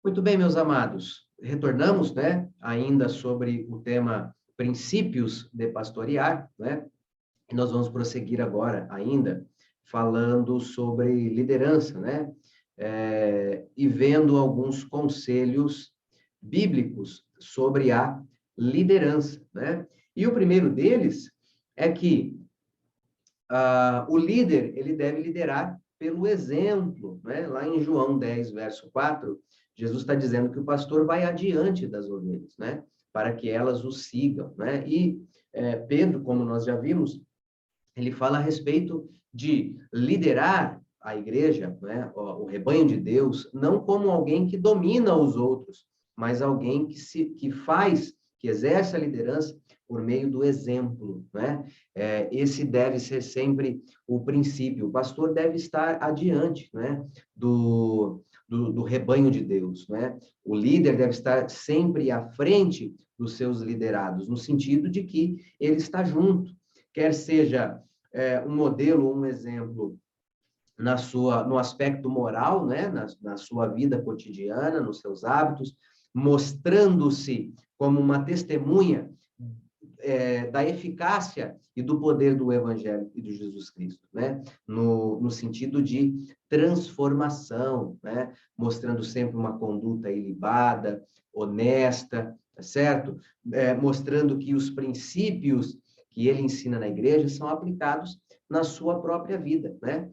Muito bem, meus amados. Retornamos, né, ainda sobre o tema princípios de pastorear, né? E nós vamos prosseguir agora ainda falando sobre liderança, né? E vendo alguns conselhos bíblicos sobre a liderança, né? E o primeiro deles é que o líder, ele deve liderar pelo exemplo, né? Lá em João 10, verso 4, Jesus está dizendo que o pastor vai adiante das ovelhas, né? Para que elas o sigam, né? E Pedro, como nós já vimos, ele fala a respeito de liderar a igreja, né? O rebanho de Deus, não como alguém que domina os outros, mas alguém que faz, que exerce a liderança por meio do exemplo, né? Esse deve ser sempre o princípio. O pastor deve estar adiante, né? Do rebanho de Deus, né? O líder deve estar sempre à frente dos seus liderados, no sentido de que ele está junto, quer seja um modelo, um exemplo no aspecto moral, né? Na sua vida cotidiana, nos seus hábitos, mostrando-se como uma testemunha da eficácia e do poder do Evangelho e de Jesus Cristo, né? No sentido de transformação, né? Mostrando sempre uma conduta ilibada, honesta, tá certo? Mostrando que os princípios que ele ensina na igreja são aplicados na sua própria vida, né?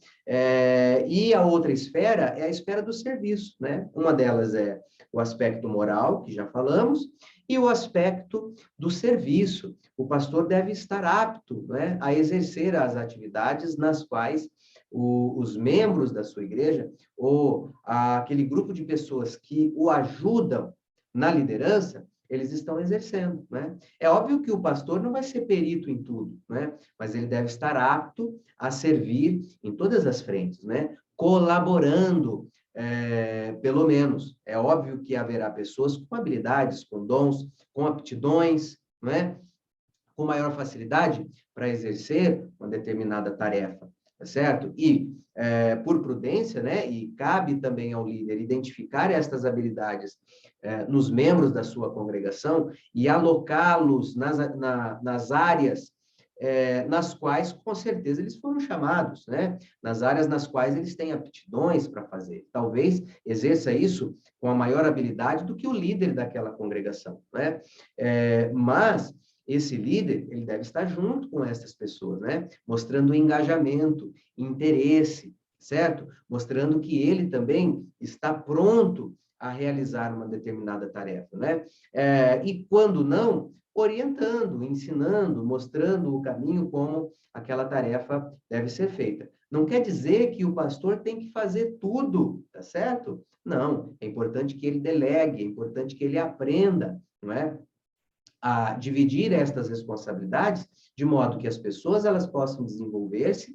E a outra esfera é a esfera do serviço, né? Uma delas é o aspecto moral, que já falamos, e o aspecto do serviço. O pastor deve estar apto, né, a exercer as atividades nas quais os membros da sua igreja, ou aquele grupo de pessoas que o ajudam na liderança, eles estão exercendo, né? É óbvio que o pastor não vai ser perito em tudo, né? Mas ele deve estar apto a servir em todas as frentes, né? Colaborando, pelo menos. É óbvio que haverá pessoas com habilidades, com dons, com aptidões, né? Com maior facilidade para exercer uma determinada tarefa, tá certo? E, por prudência, né, e cabe também ao líder identificar estas habilidades nos membros da sua congregação e alocá-los nas áreas nas quais, com certeza, eles foram chamados, né? Nas áreas nas quais eles têm aptidões para fazer. Talvez exerça isso com a maior habilidade do que o líder daquela congregação, né? Mas esse líder, ele deve estar junto com essas pessoas, né? Mostrando engajamento, interesse, certo? Mostrando que ele também está pronto a realizar uma determinada tarefa, né? E quando não, orientando, ensinando, mostrando o caminho como aquela tarefa deve ser feita. Não quer dizer que o pastor tem que fazer tudo, tá certo? Não, é importante que ele delegue, é importante que ele aprenda, não é? A dividir estas responsabilidades de modo que as pessoas elas possam desenvolver-se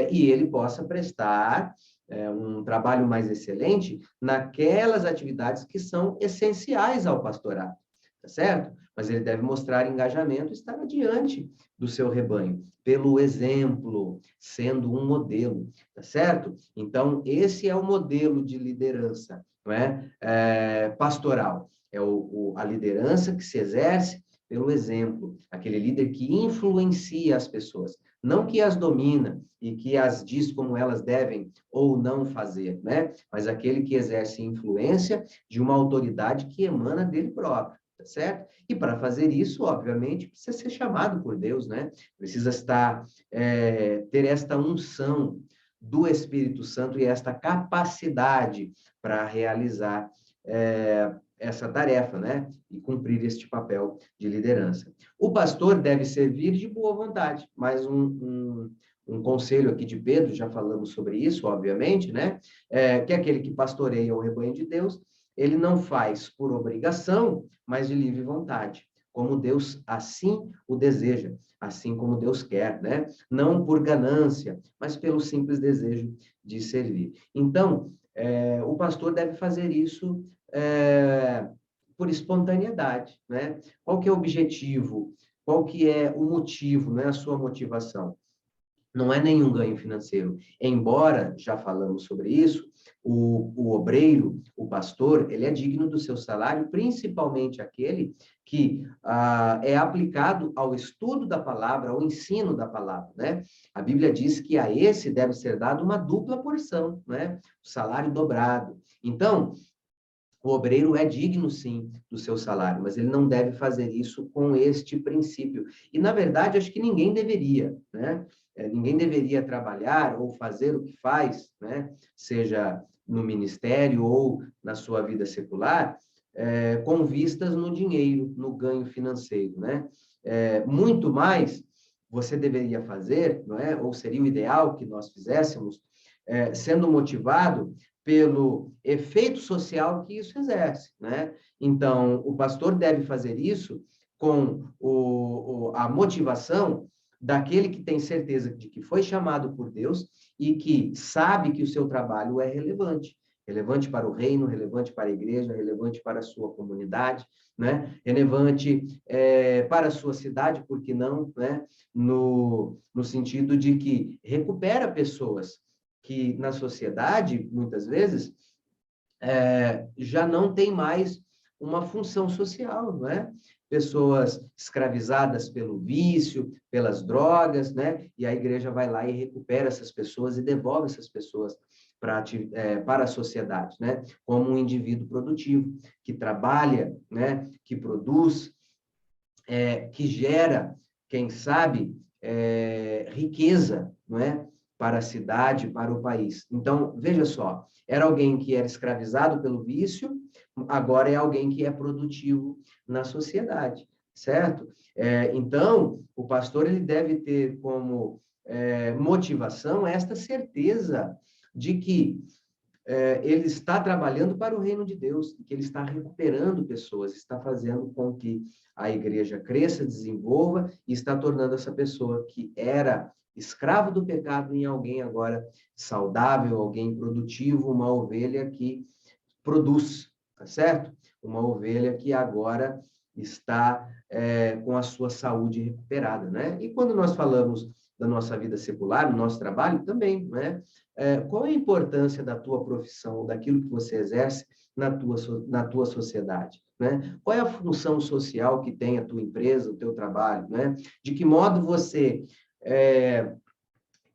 e ele possa prestar um trabalho mais excelente naquelas atividades que são essenciais ao pastorado, tá certo? Mas ele deve mostrar engajamento e estar adiante do seu rebanho, pelo exemplo, sendo um modelo, tá certo? Então, esse é o modelo de liderança, não é? Pastoral. É a liderança que se exerce pelo exemplo, aquele líder que influencia as pessoas, não que as domina e que as diz como elas devem ou não fazer, né? Mas aquele que exerce influência de uma autoridade que emana dele próprio, tá certo? E para fazer isso, obviamente, precisa ser chamado por Deus, né? Precisa ter esta unção do Espírito Santo e esta capacidade para realizar essa tarefa, né? E cumprir este papel de liderança. O pastor deve servir de boa vontade, mais um conselho aqui de Pedro, já falamos sobre isso, obviamente, né? Que é aquele que pastoreia o rebanho de Deus, ele não faz por obrigação, mas de livre vontade, como Deus assim o deseja, assim como Deus quer, né? Não por ganância, mas pelo simples desejo de servir. Então, o pastor deve fazer isso por espontaneidade, né? Qual que é o objetivo? Qual que é o motivo, né? A sua motivação? Não é nenhum ganho financeiro. Embora, já falamos sobre isso, o obreiro, o pastor, ele é digno do seu salário, principalmente aquele que é aplicado ao estudo da palavra, ao ensino da palavra, né? A Bíblia diz que a esse deve ser dado uma dupla porção, né? O salário dobrado. Então, o obreiro é digno, sim, do seu salário, mas ele não deve fazer isso com este princípio. E, na verdade, acho que ninguém deveria, né? Ninguém deveria trabalhar ou fazer o que faz, né? Seja no ministério ou na sua vida secular, com vistas no dinheiro, no ganho financeiro, né? Muito mais você deveria fazer, não é? Ou seria o ideal que nós fizéssemos, sendo motivado pelo efeito social que isso exerce, né? Então, o pastor deve fazer isso com a motivação daquele que tem certeza de que foi chamado por Deus e que sabe que o seu trabalho é relevante. Relevante para o reino, relevante para a igreja, relevante para a sua comunidade, né? Relevante para a sua cidade, por que não, né? No sentido de que recupera pessoas que na sociedade, muitas vezes, já não tem mais uma função social, não é? Pessoas escravizadas pelo vício, pelas drogas, né? E a igreja vai lá e recupera essas pessoas e devolve essas pessoas para a sociedade, né? Como um indivíduo produtivo, que trabalha, né? Que produz, que gera, quem sabe, riqueza, não é? Para a cidade, para o país. Então, veja só, era alguém que era escravizado pelo vício, agora é alguém que é produtivo na sociedade, certo? Então, o pastor ele deve ter como motivação esta certeza de que ele está trabalhando para o reino de Deus, que ele está recuperando pessoas, está fazendo com que a igreja cresça, desenvolva e está tornando essa pessoa que era escravo do pecado em alguém agora saudável, alguém produtivo, uma ovelha que produz, tá certo? Uma ovelha que agora está com a sua saúde recuperada, né? E quando nós falamos da nossa vida secular, do nosso trabalho, também, né? Qual é a importância da tua profissão, daquilo que você exerce na tua sociedade, né? Qual é a função social que tem a tua empresa, o teu trabalho, né? De que modo você,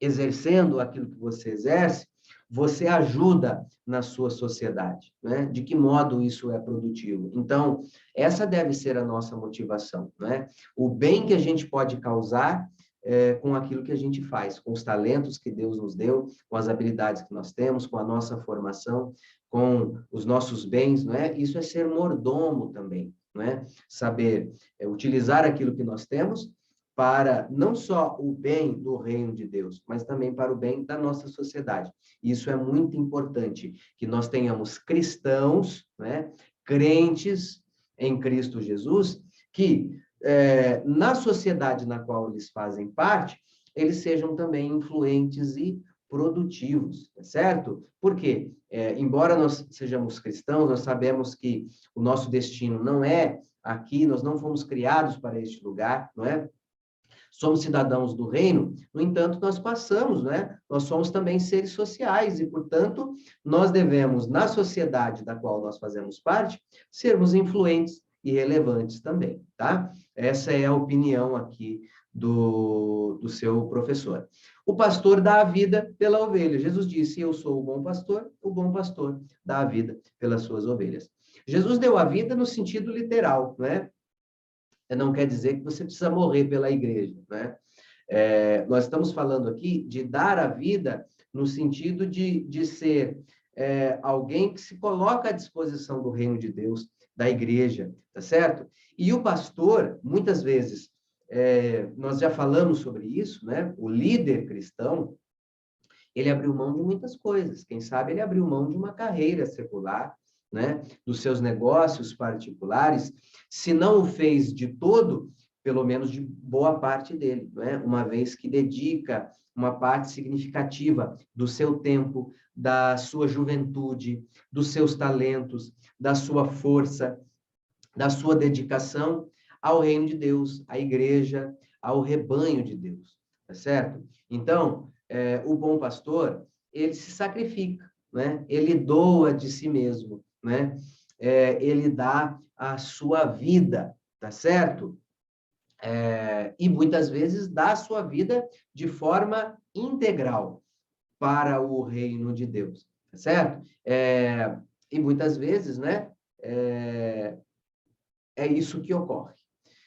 exercendo aquilo que você exerce, você ajuda na sua sociedade, né? De que modo isso é produtivo? Então, essa deve ser a nossa motivação, né? O bem que a gente pode causar com aquilo que a gente faz, com os talentos que Deus nos deu, com as habilidades que nós temos, com a nossa formação, com os nossos bens, não é? Isso é ser mordomo também, não é? Saber utilizar aquilo que nós temos para não só o bem do reino de Deus, mas também para o bem da nossa sociedade. Isso é muito importante, que nós tenhamos cristãos, né, crentes em Cristo Jesus, que na sociedade na qual eles fazem parte, eles sejam também influentes e produtivos, certo? Por quê? Embora nós sejamos cristãos, nós sabemos que o nosso destino não é aqui, nós não fomos criados para este lugar, não é? Somos cidadãos do reino, no entanto, nós passamos, né? Nós somos também seres sociais e, portanto, nós devemos, na sociedade da qual nós fazemos parte, sermos influentes e relevantes também, tá? Essa é a opinião aqui do seu professor. O pastor dá a vida pela ovelha. Jesus disse, eu sou o bom pastor dá a vida pelas suas ovelhas. Jesus deu a vida no sentido literal, né? Não quer dizer que você precisa morrer pela igreja, né? Nós estamos falando aqui de dar a vida no sentido de ser alguém que se coloca à disposição do reino de Deus, da igreja, tá certo? E o pastor, muitas vezes, nós já falamos sobre isso, né? O líder cristão, ele abriu mão de muitas coisas. Quem sabe ele abriu mão de uma carreira secular, né? Dos seus negócios particulares, se não o fez de todo, pelo menos de boa parte dele, né? Uma vez que dedica uma parte significativa do seu tempo, da sua juventude, dos seus talentos, da sua força, da sua dedicação ao reino de Deus, à igreja, ao rebanho de Deus, tá certo? Então, o bom pastor, ele se sacrifica, né? Ele doa de si mesmo, né? Ele dá a sua vida, tá certo? E muitas vezes dá a sua vida de forma integral para o reino de Deus, tá certo? E muitas vezes, né? É isso que ocorre.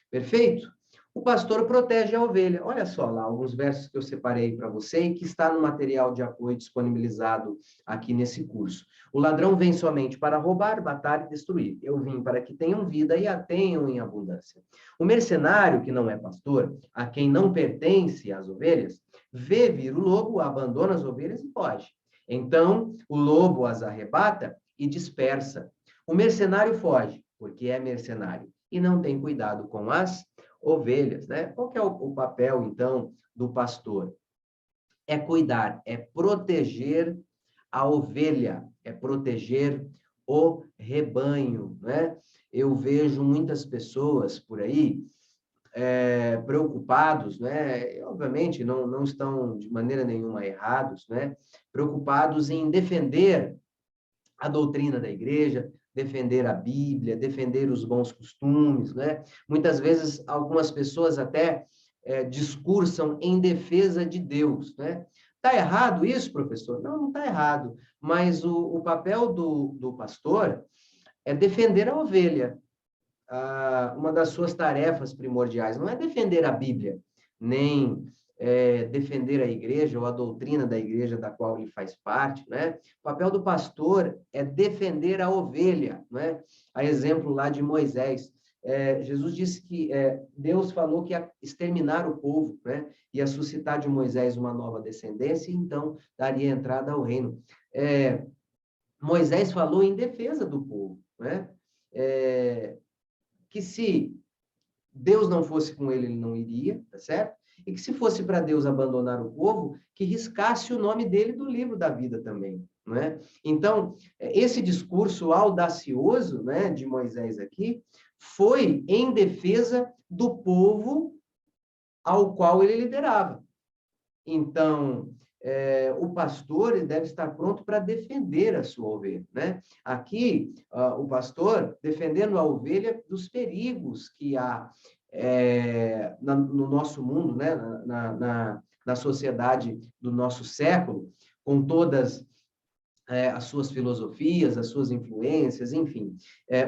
Perfeito? O pastor protege a ovelha. Olha só lá, alguns versos que eu separei para você e que está no material de apoio disponibilizado aqui nesse curso. O ladrão vem somente para roubar, matar e destruir. Eu vim para que tenham vida e a tenham em abundância. O mercenário, que não é pastor, a quem não pertence as ovelhas, vê vir o lobo, abandona as ovelhas e foge. Então, o lobo as arrebata e dispersa. O mercenário foge, porque é mercenário, e não tem cuidado com as ovelhas, né? Qual que é o papel, então, do pastor? É cuidar, é proteger a ovelha, é proteger o rebanho, né? Eu vejo muitas pessoas por aí preocupados, né? E, obviamente, não estão de maneira nenhuma errados, né? Preocupados em defender a doutrina da igreja, defender a Bíblia, defender os bons costumes, né? Muitas vezes, algumas pessoas até discursam em defesa de Deus, né? Está errado isso, professor? Não está errado, mas o papel do pastor é defender a ovelha. Uma das suas tarefas primordiais não é defender a Bíblia, nem defender a igreja ou a doutrina da igreja da qual ele faz parte, né? O papel do pastor é defender a ovelha, né? A exemplo lá de Moisés. Jesus disse que Deus falou que ia exterminar o povo, né? Ia suscitar de Moisés uma nova descendência e então daria entrada ao reino. Moisés falou em defesa do povo, né? Que se Deus não fosse com ele, ele não iria, tá certo? E que se fosse para Deus abandonar o povo, que riscasse o nome dele do livro da vida também, não é? Então, esse discurso audacioso, né, de Moisés aqui, foi em defesa do povo ao qual ele liderava. Então, o pastor ele deve estar pronto para defender a sua ovelha, né? Aqui, o pastor defendendo a ovelha dos perigos que há no nosso mundo, né? Na sociedade do nosso século, com todas as suas filosofias, as suas influências, enfim.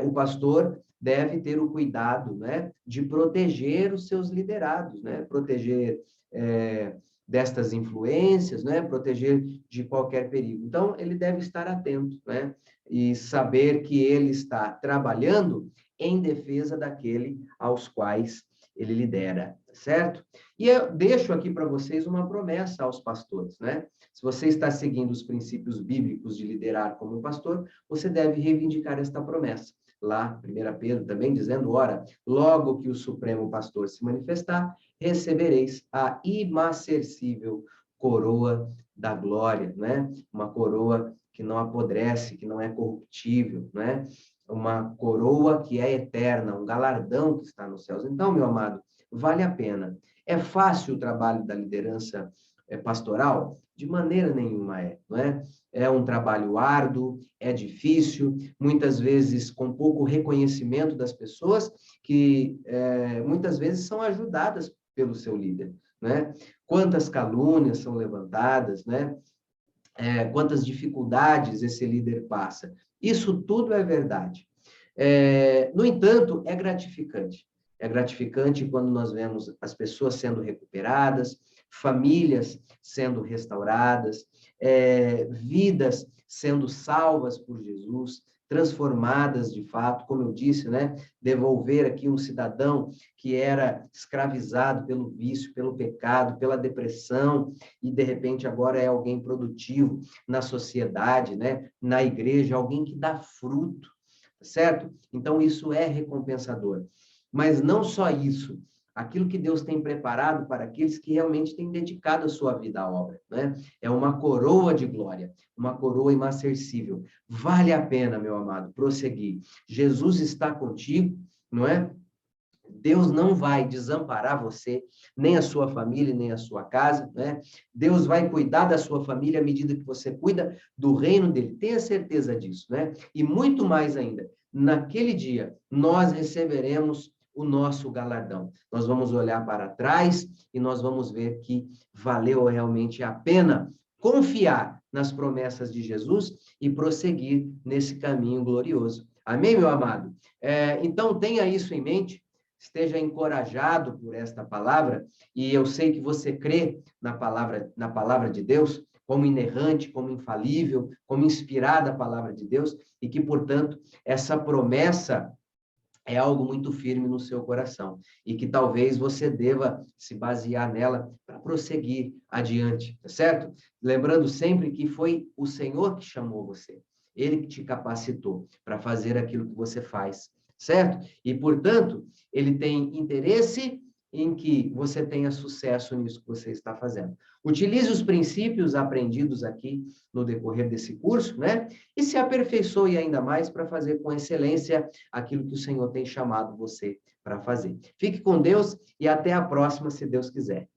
O pastor deve ter o cuidado, né, de proteger os seus liderados, né? Proteger destas influências, né? Proteger de qualquer perigo. Então, ele deve estar atento, né? E saber que ele está trabalhando em defesa daquele aos quais ele lidera, certo? E eu deixo aqui para vocês uma promessa aos pastores, né? Se você está seguindo os princípios bíblicos de liderar como pastor, você deve reivindicar esta promessa. Lá, 1 Pedro também dizendo, ora, logo que o Supremo Pastor se manifestar, recebereis a imarcessível coroa da glória, né? Uma coroa que não apodrece, que não é corruptível, né? Uma coroa que é eterna, um galardão que está nos céus. Então, meu amado, vale a pena. É fácil o trabalho da liderança pastoral? De maneira nenhuma não é? É um trabalho árduo, é difícil, muitas vezes com pouco reconhecimento das pessoas, que muitas vezes são ajudadas pelo seu líder, né? Quantas calúnias são levantadas, né? Quantas dificuldades esse líder passa. Isso tudo é verdade. No entanto, é gratificante. É gratificante quando nós vemos as pessoas sendo recuperadas, famílias sendo restauradas, vidas sendo salvas por Jesus, transformadas de fato, como eu disse, né? Devolver aqui um cidadão que era escravizado pelo vício, pelo pecado, pela depressão, e de repente agora é alguém produtivo na sociedade, né? Na igreja, alguém que dá fruto, certo? Então isso é recompensador. Mas não só isso, aquilo que Deus tem preparado para aqueles que realmente têm dedicado a sua vida à obra, né? É uma coroa de glória, uma coroa imarcessível. Vale a pena, meu amado, prosseguir. Jesus está contigo, não é? Deus não vai desamparar você, nem a sua família, nem a sua casa, né? Deus vai cuidar da sua família à medida que você cuida do reino dele. Tenha certeza disso, né? E muito mais ainda, naquele dia, nós receberemos o nosso galardão. Nós vamos olhar para trás e nós vamos ver que valeu realmente a pena confiar nas promessas de Jesus e prosseguir nesse caminho glorioso. Amém, meu amado? Então, tenha isso em mente. Esteja encorajado por esta palavra, e eu sei que você crê na palavra de Deus, como inerrante, como infalível, como inspirada a palavra de Deus, e que, portanto, essa promessa é algo muito firme no seu coração, e que talvez você deva se basear nela para prosseguir adiante, tá certo? Lembrando sempre que foi o Senhor que chamou você, Ele que te capacitou para fazer aquilo que você faz, certo? E, portanto, Ele tem interesse em que você tenha sucesso nisso que você está fazendo. Utilize os princípios aprendidos aqui no decorrer desse curso, né? E se aperfeiçoe ainda mais para fazer com excelência aquilo que o Senhor tem chamado você para fazer. Fique com Deus e até a próxima, se Deus quiser.